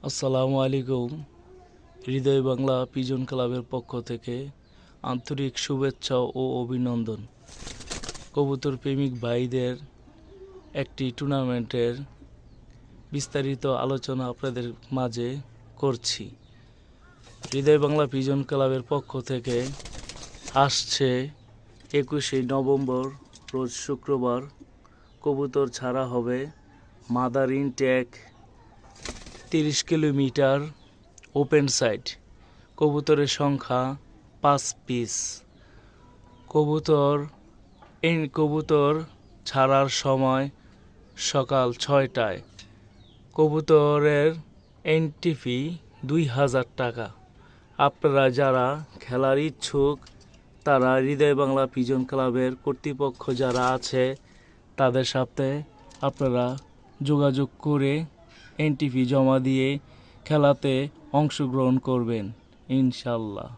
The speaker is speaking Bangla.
আসসালামু আলাইকুম। হৃদয় বাংলা পিজন ক্লাবের পক্ষ থেকে আন্তরিক শুভেচ্ছা ও অভিনন্দন। কবুতর প্রেমিক ভাইদের একটি টুর্নামেন্টের বিস্তারিত আলোচনা আপনাদের মাঝে করছি। হৃদয় বাংলা পিজন ক্লাবের পক্ষ থেকে আসছে 21শে নভেম্বর রোজ শুক্রবার কবুতর ছাড়া হবে মাদার ইনটেক 30 কিলোমিটার ওপেন সাইট। কবুতরের সংখ্যা 5 পিস। কবুতর ছাড়ার সময় সকাল 6টায়। কবুতরের এন্ট্রি ফি 2000 টাকা। আপনারা যারা খেলার ইচ্ছুক তারা হৃদয় বাংলা পিজন ক্লাবের কর্তৃপক্ষ যারা আছে তাদের সাথে আপনারা যোগাযোগ করে এন্ট্রি ফি জমা দিয়ে খেলাতে অংশগ্রহণ করবেন ইনশাল্লাহ।